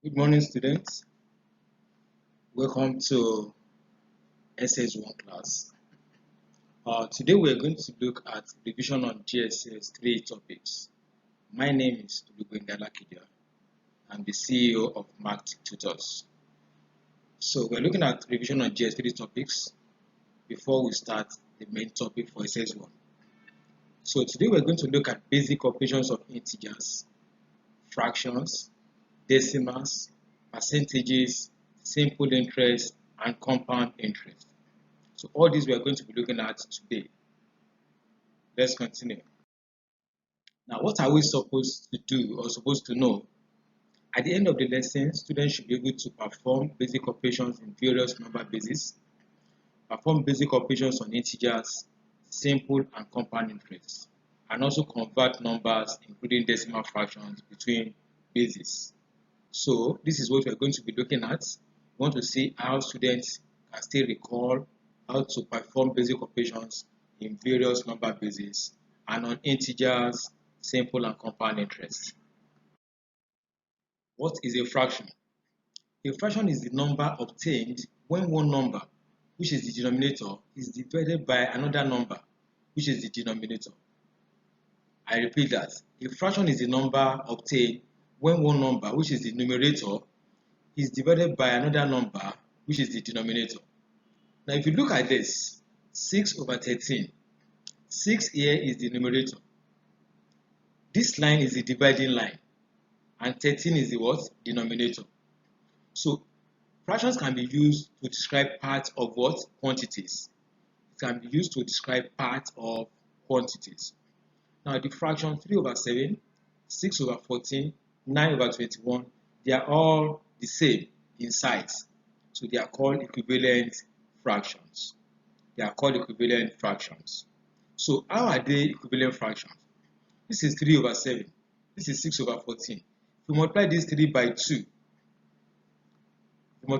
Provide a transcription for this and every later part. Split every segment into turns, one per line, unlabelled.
Good morning, students. Welcome to SS1 class. Today we are going to look at revision on GSS 3 topics. My name is Olugbengala Kidia. I'm the CEO of Marked Tutors. So we're looking at revision on GS 3 topics before we start the main topic for SS1. So today we're going to look at basic operations of integers, fractions, decimals, percentages, simple interest, and compound interest. So all these we are going to be looking at today. Let's continue. Now, what are we supposed to do or supposed to know? At the end of the lesson, students should be able to perform basic operations in various number bases, perform basic operations on integers, simple and compound interest, and also convert numbers, including decimal fractions, between bases. So this is what we're going to be looking at. We want to see how students can still recall how to perform basic operations in various number bases and on integers, simple and compound interest. What is a fraction? A fraction is the number obtained when one number, which is the denominator, is divided by another number, which is the denominator. I repeat that. A fraction is the number obtained when one number, which is the numerator, is divided by another number, which is the denominator. Now, if you look at this, 6 over 13, 6 here is the numerator. This line is the dividing line, and 13 is the what? Denominator. So, fractions can be used to describe parts of what? Quantities. It can be used to describe parts of quantities. Now, the fraction 3 over 7, 6 over 14, 9 over 21, they are all the same in size. So they are called equivalent fractions. They are called equivalent fractions. So how are they equivalent fractions? This is 3 over 7. This is 6 over 14. If we multiply this 3 by 2, we're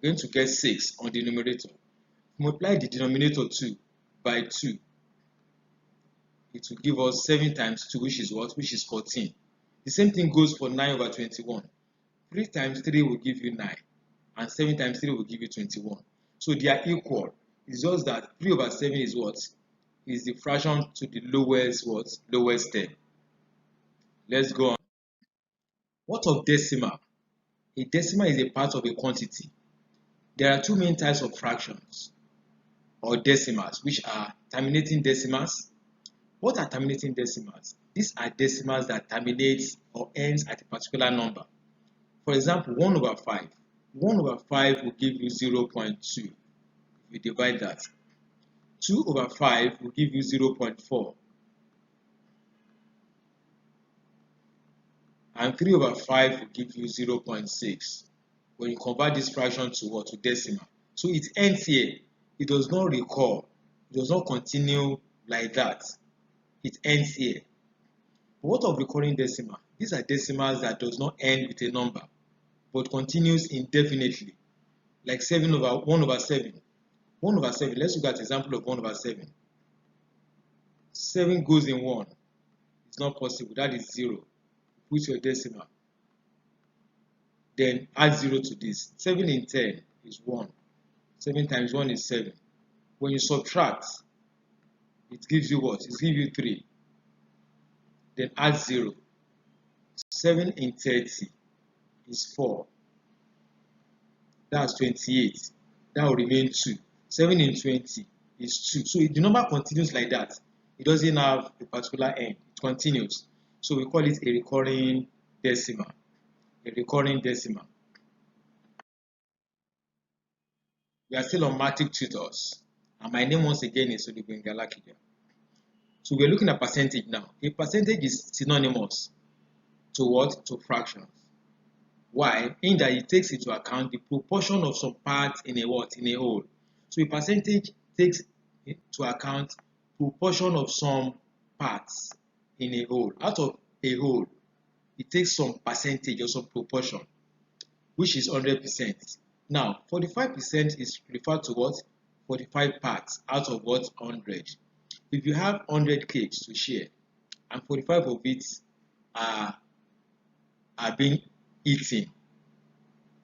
going to get 6 on the numerator. If we multiply the denominator 2 by 2, it will give us 7 times 2, which is what? Which is 14. The same thing goes for 9 over 21. 3 times 3 will give you 9, and 7 times 3 will give you 21. So they are equal. It's just that 3 over 7 is what? Is the fraction to the lowest what? Lowest term. Let's go on. What of decimal? A decimal is a part of a quantity. There are two main types of fractions or decimals, which are terminating decimals. What are terminating decimals? These are decimals that terminate or ends at a particular number. For example, 1 over 5. 1 over 5 will give you 0.2 if you divide that. 2 over 5 will give you 0.4. And 3 over 5 will give you 0.6. When you convert this fraction to what? To decimal. So it ends here. It does not recur. It does not continue like that. It ends here. But what of recurring decimal? These are decimals that does not end with a number, but continues indefinitely. Like 7 over 1 over 7. 1 over 7. Let's look at example of 1 over 7. 7 goes in 1. It's not possible. That is 0. Put your decimal. Then add 0 to this. 7 in 10 is 1. 7 times 1 is 7. When you subtract, it gives you what? It gives you 3. Then add 0. 7 in 30 is 4. That's 28. That will remain 2. 7 in 20 is 2. So the number continues like that. It doesn't have a particular end. It continues. So we call it a recurring decimal. A recurring decimal. We are still on Marked Tutors. And my name once again is Olugbengala Kidia. So we're looking at percentage now. A percentage is synonymous to what? To fractions. Why? In that it takes into account the proportion of some parts in a what? In a whole. So a percentage takes into account proportion of some parts in a whole. Out of a whole, it takes some percentage or some proportion, which is 100%. Now, 45% is referred to what? 45 parts out of what? 100. If you have 100 cakes to share, and 45 of it are being eaten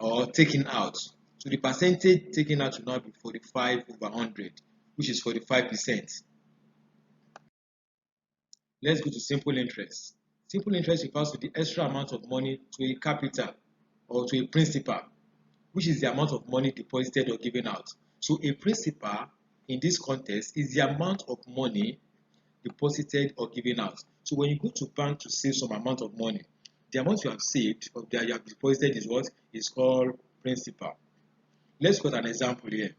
or taken out. So the percentage taken out will now be 45 over 100, which is 45%. Let's go to simple interest. Simple interest refers to the extra amount of money to a capital or to a principal, which is the amount of money deposited or given out. So a principal in this context is the amount of money deposited or given out. So when you go to bank to save some amount of money, the amount you have saved or that you have deposited is what is called principal. Let's get an example here.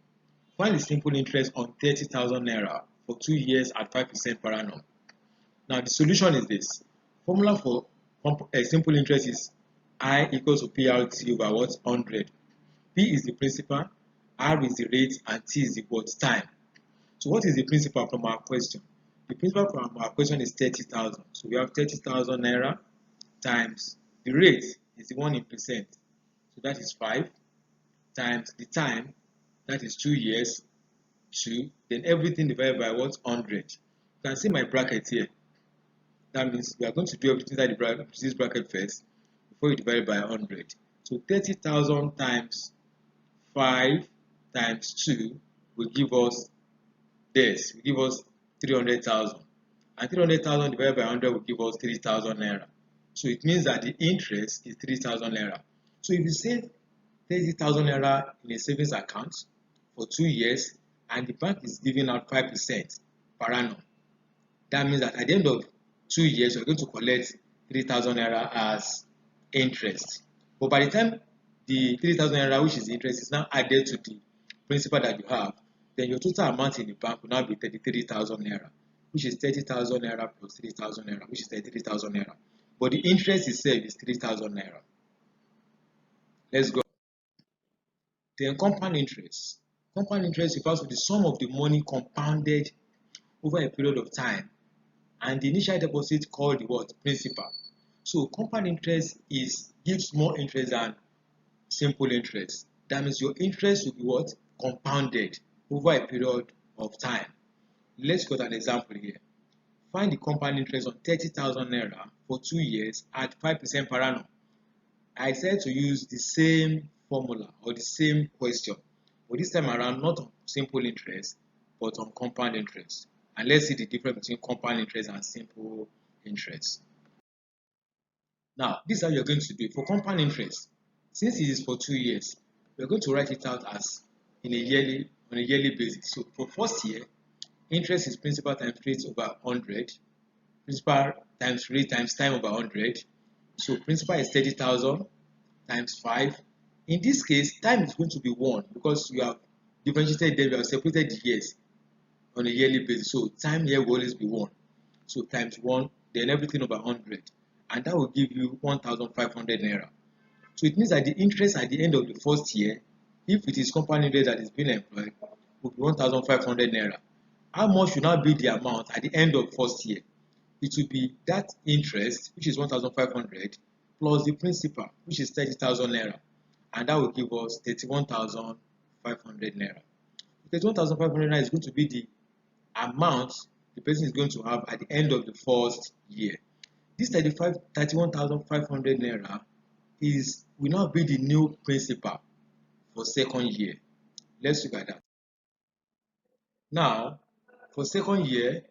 Find the simple interest on 30,000 naira for 2 years at 5% per annum. Now the solution is this. Formula for simple interest is I equals to PRT over what? 100. P is the principal, R is the rate, and T is the what? Time. So what is the principal from our question? The principal from our question is 30,000. So we have 30,000 naira times the rate is the one in percent. So that is 5 times the time, that is 2 years, 2. Then everything divided by what? 100. You can see my bracket here. That means we are going to do everything inside this bracket first before you divide it by 100. So 30,000 times 5 times 2 will give us this, will give us 300,000. And 300,000 divided by 100 will give us 3,000 naira. So it means that the interest is 3,000 naira. So if you save 30,000 naira in a savings account for 2 years and the bank is giving out 5% per annum, that means that at the end of 2 years, you're going to collect 3,000 naira as interest. But by the time the 3,000 naira, which is the interest, is now added to the principal that you have, then your total amount in the bank will now be 33,000 naira, which is 30,000 naira plus 3,000 naira, which is 33,000 naira. But the interest itself is 3,000 naira. Let's go. Then compound interest. Compound interest refers to the sum of the money compounded over a period of time, and the initial deposit called the what? Principal. So compound interest gives more interest than simple interest. That means your interest will be what? Compounded over a period of time. Let's get an example here. Find the compound interest on 30,000 naira for 2 years at 5% per annum. I decided to use the same formula or the same question, but this time around not on simple interest but on compound interest. And let's see the difference between compound interest and simple interest. Now, this is how you're going to do it. For compound interest, since it is for 2 years, we're going to write it out as on a yearly basis. So for first year, interest is principal times rate over 100, principal times rate times time over 100. So principal is 30,000 times 5. In this case, time is going to be 1 because you have differentiated them, you have separated the years on a yearly basis. So time here will always be 1. So times 1, then everything over 100. And that will give you 1,500 naira. So it means that the interest at the end of the first year, if it is compound interest that is being employed, will be 1,500 naira. How much should now be the amount at the end of first year? It will be that interest, which is 1,500, plus the principal, which is 30,000 naira. And that will give us 31,500 naira. 31,500 naira is going to be the amount the person is going to have at the end of the first year. This 31,500 naira will now be the new principal for second year. Let's look at that. Now, for second year,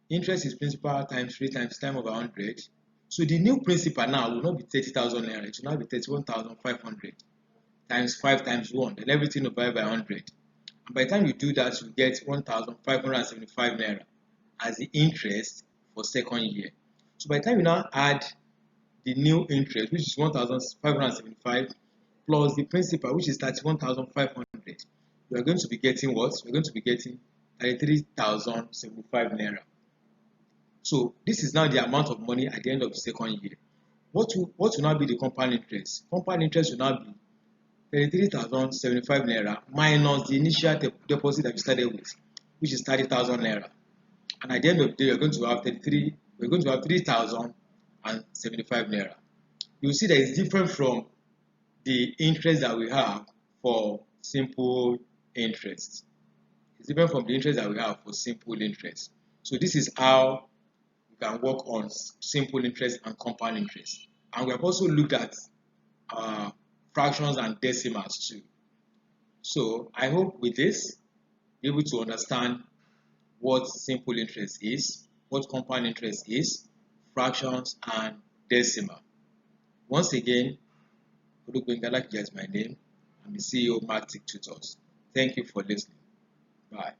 interest is principal times rate times time over 100. So the new principal now will not be 30,000 naira. It will now be 31,500 times 5 times 1. Then everything divided by 100. And by the time you do that, you get 1,575 naira as the interest for second year. So by the time you now add the new interest, which is 1,575, plus the principal, which is 31,500, you are going to be getting what? You are going to be getting 33,075 naira. So this is now the amount of money at the end of the second year. What will now be the compound interest? Compound interest will now be 33,075 naira minus the initial deposit that you started with, which is 30,000 naira. And at the end of the day, we're going to have 3,075 naira. You see that it's different from the interest that we have for simple interest. It's different from the interest that we have for simple interest. So this is how we can work on simple interest and compound interest. And we have also looked at fractions and decimals too. So I hope with this, be able to understand what simple interest is, what compound interest is, fractions and decimal. Once again, Odugbengalak is my name. I'm the CEO of Mathtic Tutors. Thank you for listening. Bye.